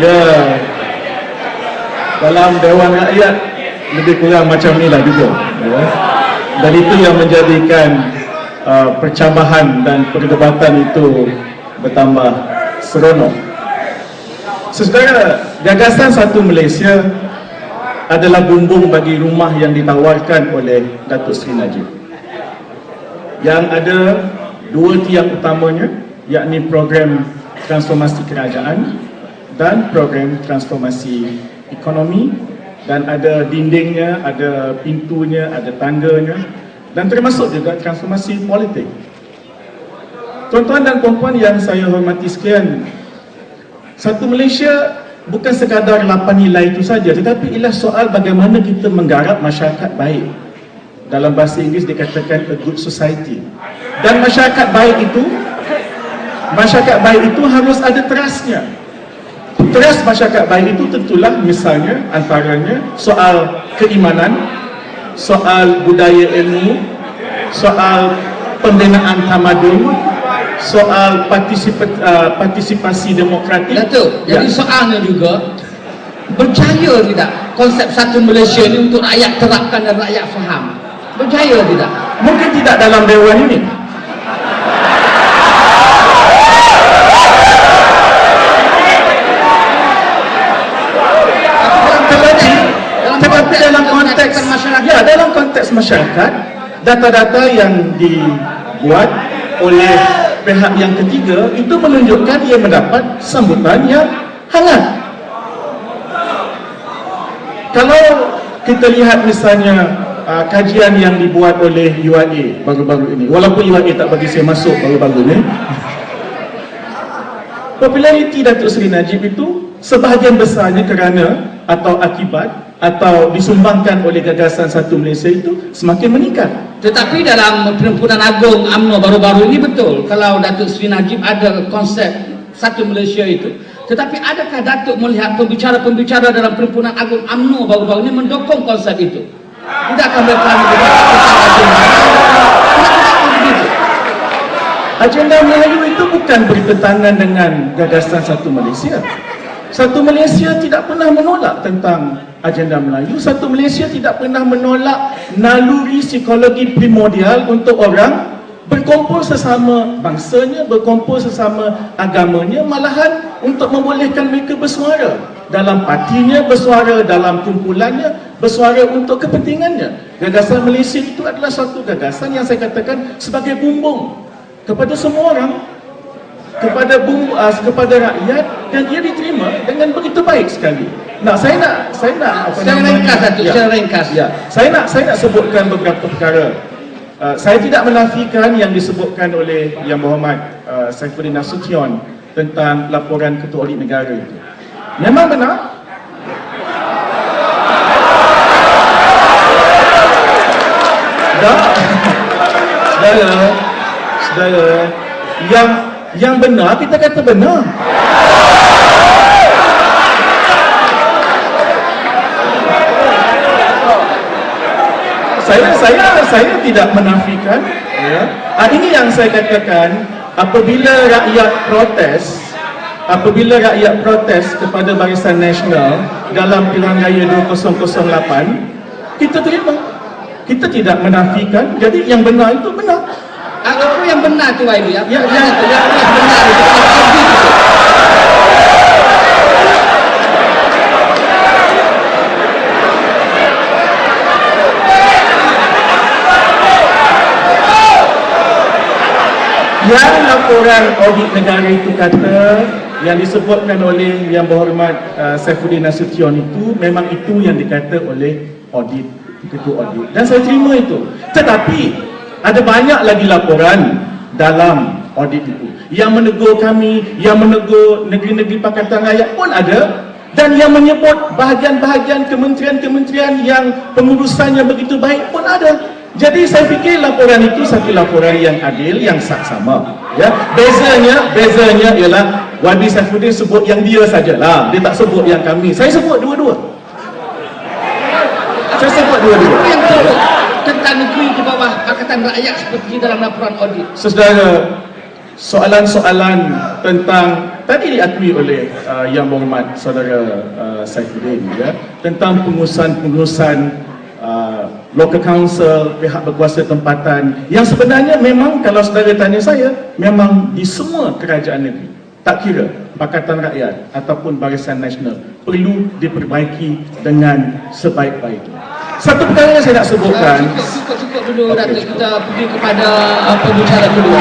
Ya, dalam Dewan Rakyat lebih kurang macam inilah juga, ya. Dan itu yang menjadikan percambahan dan perdebatan itu bertambah seronok. Saudara, gagasan Satu Malaysia adalah bumbung bagi rumah yang ditawarkan oleh Datuk Seri Najib, yang ada dua tiang utamanya, yakni program transformasi kerajaan dan program transformasi ekonomi, dan ada dindingnya, ada pintunya, ada tangganya, dan termasuk juga transformasi politik. Tuan-tuan dan puan-puan yang saya hormati sekalian, Satu Malaysia bukan sekadar 8 nilai itu saja, tetapi ialah soal bagaimana kita menggarap masyarakat baik. Dalam bahasa Inggeris dikatakan a good society. Dan masyarakat baik itu harus ada trustnya. Trust masyarakat baik itu tentulah misalnya antaranya soal keimanan, soal budaya ilmu, soal pembinaan tamadun, soal partisipasi demokratik. Datuk, jadi soalnya juga berjaya tidak konsep Satu Malaysia ini untuk rakyat terapkan dan rakyat faham? Berjaya tidak? Mungkin tidak dalam Dewan ini. Tetapi dalam konteks masyarakat, ya, dalam konteks masyarakat, data-data yang dibuat oleh pihak yang ketiga itu menunjukkan ia mendapat sambutan yang hangat. Kalau kita lihat misalnya kajian yang dibuat oleh UIA baru-baru ini, walaupun UIA tak bagi saya masuk baru-baru ini, populariti Datuk Seri Najib itu sebahagian besarnya kerana atau akibat atau disumbangkan oleh gagasan Satu Malaysia itu semakin meningkat. Tetapi dalam Perhimpunan Agung UMNO baru-baru ini betul, kalau Datuk Seri Najib ada konsep Satu Malaysia itu, tetapi adakah Datuk melihat pembicara-pembicara dalam Perhimpunan Agung UMNO baru-baru ini mendukung konsep itu? Tidakkah mereka menggunakan agenda Melayu itu bukan bertentangan dengan gagasan Satu Malaysia. Satu Malaysia tidak pernah menolak tentang agenda Melayu. Satu Malaysia tidak pernah menolak naluri psikologi primordial untuk orang berkumpul sesama bangsanya, berkumpul sesama agamanya, malahan untuk membolehkan mereka bersuara dalam partinya, bersuara dalam kumpulannya, bersuara untuk kepentingannya. Gagasan Malaysia itu adalah suatu gagasan yang saya katakan sebagai bumbung kepada semua orang, kepada rakyat, dan ia diterima dengan begitu baik sekali. Saya nak ringkas. Saya nak sebutkan beberapa perkara. Saya tidak menafikan yang disebutkan oleh Yang Berhormat Saifuddin Nasution tentang laporan Ketua Audit Negara itu. Memang benar. Saudara, yang benar kita kata benar. Saya tidak menafikan, ya. Ini yang saya katakan, apabila rakyat protes kepada Barisan Nasional dalam Pilihan Raya 2008, kita terima. Kita tidak menafikan. Jadi yang benar itu benar. Apa yang benar tu YB? Yang benar itu yang laporan audit negara itu kata, yang disebutkan oleh Yang Berhormat Saifuddin Nasution itu, memang itu yang dikata oleh audit, ketua audit, dan saya terima itu. Tetapi ada banyak lagi laporan dalam audit itu yang menegur kami, yang menegur negeri-negeri Pakatan Rakyat pun ada, dan yang menyebut bahagian-bahagian kementerian-kementerian yang pengurusannya begitu baik pun ada. Jadi saya fikir laporan itu satu laporan yang adil, yang saksama. Ya, bezanya ialah YB Saifuddin sebut yang dia sajalah, dia tak sebut yang kami. Saya sebut dua-dua. Yang betul tentang negeri di bawah Pakatan Rakyat seperti dalam laporan audit. Saudara, soalan-soalan tentang tadi diakui oleh Yang Berhormat Saudara Saifuddin ya, tentang pengurusan local council, pihak berkuasa tempatan, yang sebenarnya memang kalau saudara tanya saya, memang di semua kerajaan negeri, tak kira Pakatan Rakyat ataupun Barisan Nasional, perlu diperbaiki dengan sebaik-baiknya. Satu perkara yang saya nak sebutkan. Cukup dulu, Datuk. Kita pergi kepada pembicara kedua.